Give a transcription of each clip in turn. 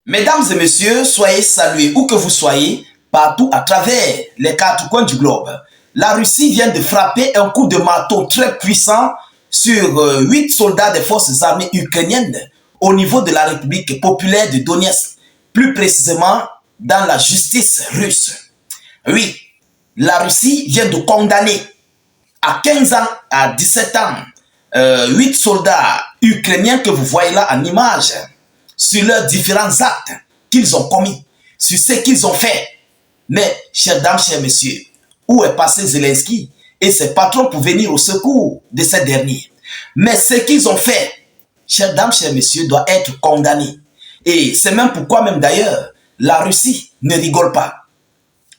Mesdames et messieurs, soyez salués où que vous soyez, partout à travers les quatre coins du globe. La Russie vient de frapper un coup de marteau très puissant sur 8 soldats des forces armées ukrainiennes au niveau de la République populaire de Donetsk, plus précisément dans la justice russe. Oui, la Russie vient de condamner à 15 ans, à 17 ans, 8 soldats ukrainiens que vous voyez là en image, sur leurs différents actes qu'ils ont commis, sur ce qu'ils ont fait. Mais, chères dames, chers messieurs, où est passé Zelensky et ses patrons pour venir au secours de ces derniers? Mais ce qu'ils ont fait, chères dames, chers messieurs, doit être condamné. Et c'est même pourquoi même d'ailleurs, la Russie ne rigole pas.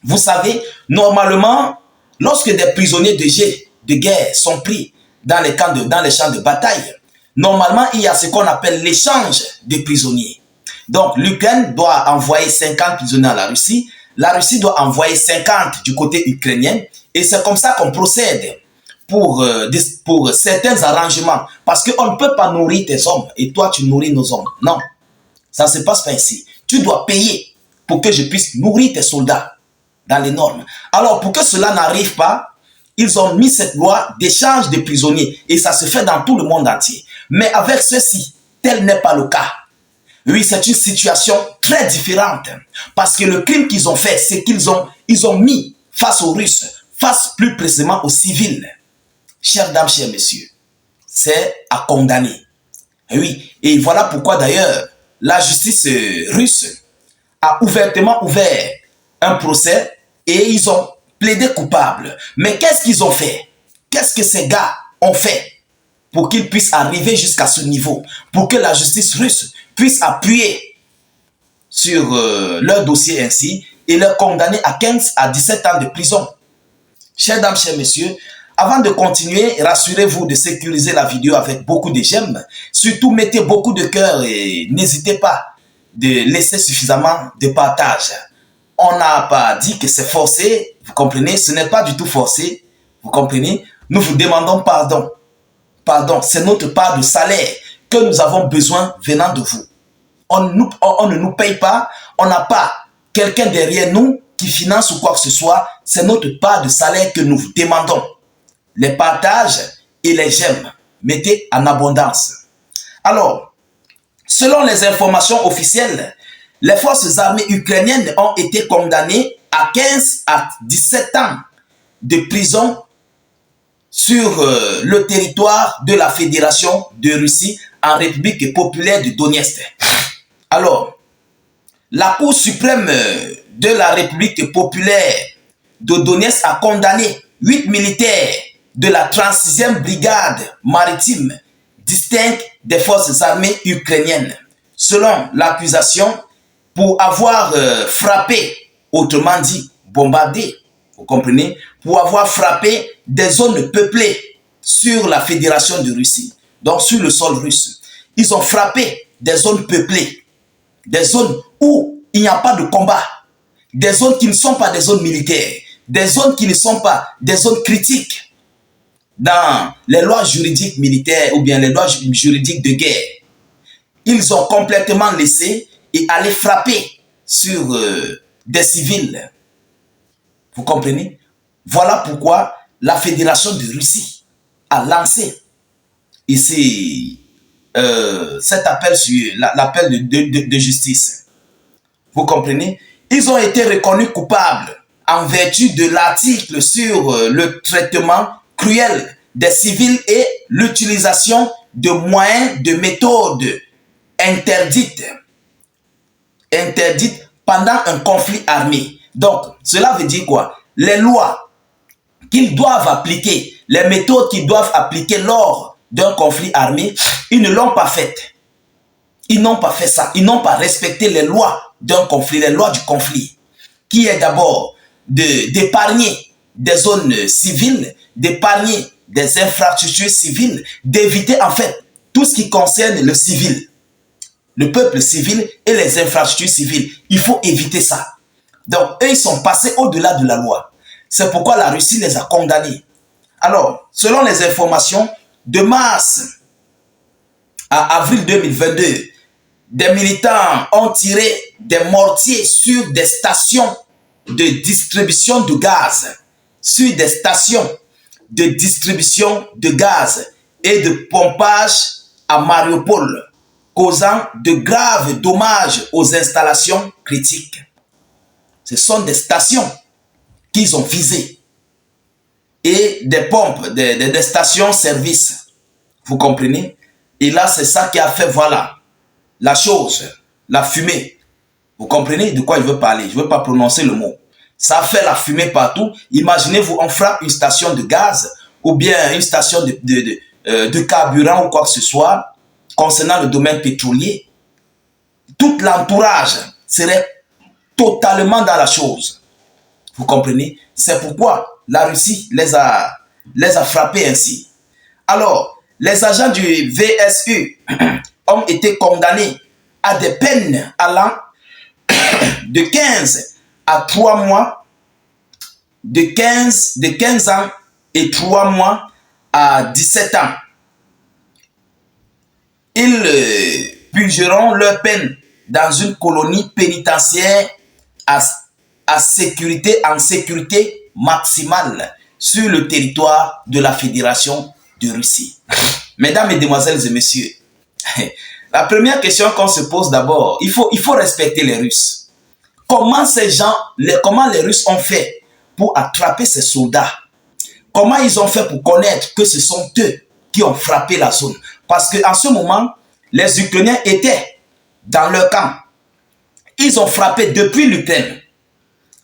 Vous savez, normalement, lorsque des prisonniers de guerre sont pris dans les champs de bataille, normalement, il y a ce qu'on appelle l'échange de prisonniers. Donc, l'Ukraine doit envoyer 50 prisonniers à la Russie doit envoyer 50 du côté ukrainien, et c'est comme ça qu'on procède pour certains arrangements. Parce qu'on ne peut pas nourrir tes hommes, et toi, tu nourris nos hommes. Non, ça ne se passe pas ainsi. Tu dois payer pour que je puisse nourrir tes soldats dans les normes. Alors, pour que cela n'arrive pas, ils ont mis cette loi d'échange de prisonniers, et ça se fait dans tout le monde entier. Mais avec ceci, tel n'est pas le cas. Oui, c'est une situation très différente. Parce que le crime qu'ils ont fait, c'est qu'ils ont mis face aux Russes, face plus précisément aux civils. Chères dames, chers messieurs, c'est à condamner. Oui, et voilà pourquoi d'ailleurs, la justice russe a ouvertement ouvert un procès et ils ont plaidé coupables. Mais qu'est-ce qu'ils ont fait? Qu'est-ce que ces gars ont fait pour qu'ils puissent arriver jusqu'à ce niveau? Pour que la justice russe puisse appuyer sur leur dossier ainsi et leur condamner à 15 à 17 ans de prison. Chères dames, chers messieurs, avant de continuer, rassurez-vous de sécuriser la vidéo avec beaucoup de j'aime. Surtout, mettez beaucoup de cœur et n'hésitez pas de laisser suffisamment de partage. On n'a pas dit que c'est forcé, vous comprenez? Ce n'est pas du tout forcé, vous comprenez? Nous vous demandons pardon. Pardon, c'est notre part de salaire que nous avons besoin venant de vous. On ne nous paye pas, on n'a pas quelqu'un derrière nous qui finance ou quoi que ce soit. C'est notre part de salaire que nous vous demandons. Les partages et les j'aime, mettez en abondance. Alors, selon les informations officielles, les forces armées ukrainiennes ont été condamnées à 15 à 17 ans de prison sur le territoire de la Fédération de Russie en République populaire de Donetsk. Alors, la Cour suprême de la République populaire de Donetsk a condamné 8 militaires de la 36e brigade maritime distincte des forces armées ukrainiennes, selon l'accusation, pour avoir frappé, autrement dit bombardé, vous comprenez, pour avoir frappé des zones peuplées sur la Fédération de Russie, donc sur le sol russe. Ils ont frappé des zones peuplées, des zones où il n'y a pas de combat, des zones qui ne sont pas des zones militaires, des zones qui ne sont pas des zones critiques dans les lois juridiques militaires ou bien les lois juridiques de guerre. Ils ont complètement laissé et aller frapper sur des civils. Vous comprenez? Voilà pourquoi la Fédération de Russie a lancé ici cet appel sur l'appel de justice. Vous comprenez? Ils ont été reconnus coupables en vertu de l'article sur le traitement cruel des civils et l'utilisation de moyens, de méthodes interdites pendant un conflit armé. Donc, cela veut dire quoi? Les lois qu'ils doivent appliquer, les méthodes qu'ils doivent appliquer lors d'un conflit armé, ils ne l'ont pas fait. Ils n'ont pas fait ça. Ils n'ont pas respecté les lois d'un conflit, les lois du conflit, qui est d'abord d'épargner des zones civiles, d'épargner des infrastructures civiles, d'éviter en fait tout ce qui concerne le civil, le peuple civil et les infrastructures civiles. Il faut éviter ça. Donc, eux, ils sont passés au-delà de la loi. C'est pourquoi la Russie les a condamnés. Alors, selon les informations, de mars à avril 2022, des militants ont tiré des mortiers sur des stations de distribution de gaz, sur des stations de distribution de gaz et de pompage à Mariupol, causant de graves dommages aux installations critiques. Ce sont des stations qu'ils ont visées et des pompes, des stations-service. Vous comprenez? Et là, c'est ça qui a fait, voilà, la chose, la fumée. Vous comprenez de quoi il veut parler? Je ne veux pas prononcer le mot. Ça fait la fumée partout. Imaginez-vous, on frappe une station de gaz ou bien une station de carburant ou quoi que ce soit concernant le domaine pétrolier. Tout l'entourage serait totalement dans la chose. Vous comprenez? C'est pourquoi la Russie les a frappés ainsi. Alors, les agents du VSU ont été condamnés à des peines allant de 15 à 3 mois, de 15 ans et 3 mois à 17 ans. Ils purgeront leur peine dans une colonie pénitentiaire en sécurité maximale sur le territoire de la Fédération de Russie. Mesdames, Mesdemoiselles et Messieurs, la première question qu'on se pose d'abord, il faut respecter les Russes. Comment les Russes ont fait pour attraper ces soldats? Comment ils ont fait pour connaître que ce sont eux qui ont frappé la zone? Parce qu'en ce moment, les Ukrainiens étaient dans leur camp. Ils ont frappé depuis l'Ukraine.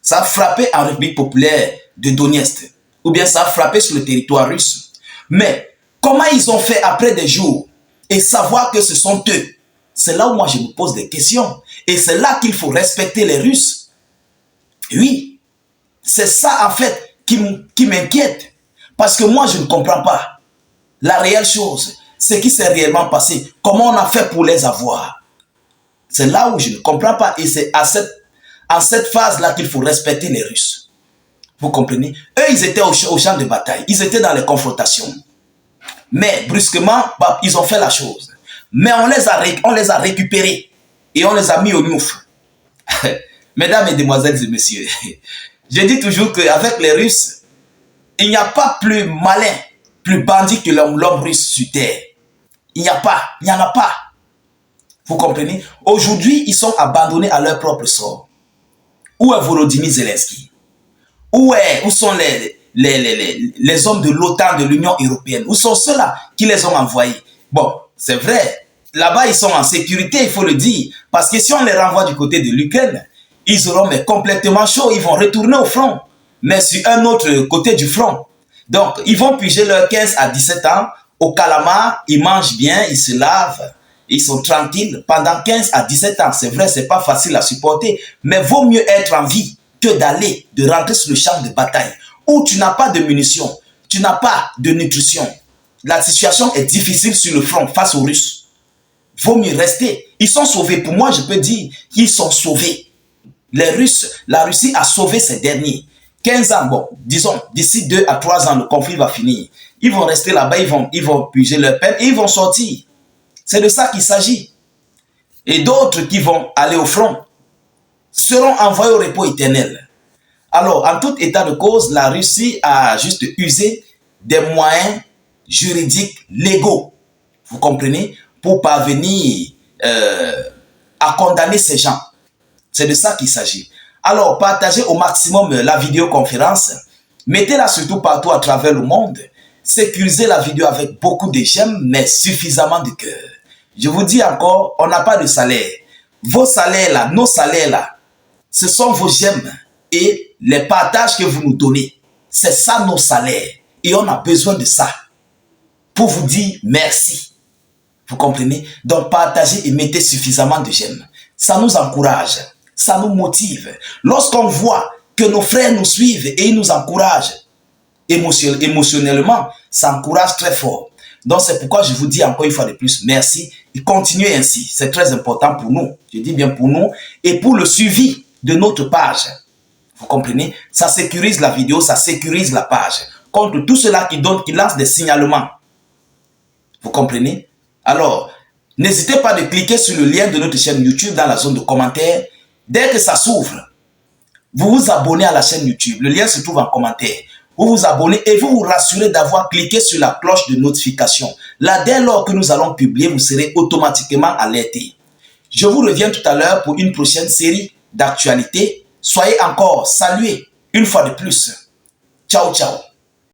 Ça a frappé en République populaire de Donetsk. Ou bien ça a frappé sur le territoire russe. Mais comment ils ont fait après des jours et savoir que ce sont eux? C'est là où moi je me pose des questions. Et c'est là qu'il faut respecter les Russes. Oui, c'est ça en fait qui m'inquiète. Parce que moi je ne comprends pas la réelle chose. Ce qui s'est réellement passé. Comment on a fait pour les avoir? C'est là où je ne comprends pas. Et c'est en cette phase-là qu'il faut respecter les Russes. Vous comprenez? Eux, ils étaient au champ de bataille. Ils étaient dans les confrontations. Mais brusquement, bah, ils ont fait la chose. Mais on les a récupérés. Et on les a mis au gouffre. Mesdames, Mesdemoiselles et Messieurs, je dis toujours qu'avec les Russes, il n'y a pas plus malin, plus bandit que l'homme russe sur terre. Il n'y en a pas. Vous comprenez? Aujourd'hui, ils sont abandonnés à leur propre sort. Où est Volodymyr Zelensky? Où sont les hommes de l'OTAN, de l'Union européenne? Où sont ceux-là qui les ont envoyés? Bon, c'est vrai, là-bas, ils sont en sécurité, il faut le dire. Parce que si on les renvoie du côté de l'Ukraine, ils auront complètement chaud, ils vont retourner au front. Mais sur un autre côté du front. Donc, ils vont piger leurs 15 à 17 ans au Kalama, ils mangent bien, ils se lavent. Ils sont tranquilles pendant 15 à 17 ans. C'est vrai, c'est pas facile à supporter. Mais vaut mieux être en vie que de rentrer sur le champ de bataille où tu n'as pas de munitions, tu n'as pas de nutrition. La situation est difficile sur le front face aux Russes. Vaut mieux rester. Ils sont sauvés. Pour moi, je peux dire qu'ils sont sauvés. Les Russes, la Russie a sauvé ces derniers. 15 ans, bon, disons, d'ici 2 à 3 ans, le conflit va finir. Ils vont rester là-bas, ils vont puiser leur peine et ils vont sortir. C'est de ça qu'il s'agit. Et d'autres qui vont aller au front seront envoyés au repos éternel. Alors, en tout état de cause, la Russie a juste usé des moyens juridiques légaux, vous comprenez, pour parvenir à condamner ces gens. C'est de ça qu'il s'agit. Alors, partagez au maximum la vidéoconférence. Mettez-la surtout partout à travers le monde. Sécurisez la vidéo avec beaucoup de j'aime, mais suffisamment de cœur. Je vous dis encore, on n'a pas de salaire. Vos salaires là, nos salaires là, ce sont vos j'aime et les partages que vous nous donnez. C'est ça nos salaires. Et on a besoin de ça pour vous dire merci. Vous comprenez? Donc partagez et mettez suffisamment de j'aime. Ça nous encourage, ça nous motive. Lorsqu'on voit que nos frères nous suivent et ils nous encouragent émotionnellement, ça encourage très fort. Donc c'est pourquoi je vous dis encore une fois de plus, merci et continuez ainsi. C'est très important pour nous. Je dis bien pour nous et pour le suivi de notre page. Vous comprenez? Ça sécurise la vidéo, ça sécurise la page contre tout cela qui lance des signalements. Vous comprenez? Alors, N'hésitez pas de cliquer sur le lien de notre chaîne YouTube dans la zone de commentaires. Dès que ça s'ouvre, vous vous abonnez à la chaîne YouTube. Le lien se trouve en commentaire. Vous vous abonnez et vous vous rassurez d'avoir cliqué sur la cloche de notification. Là, dès lors que nous allons publier, vous serez automatiquement alerté. Je vous reviens tout à l'heure pour une prochaine série d'actualités. Soyez encore salués une fois de plus. Ciao, ciao.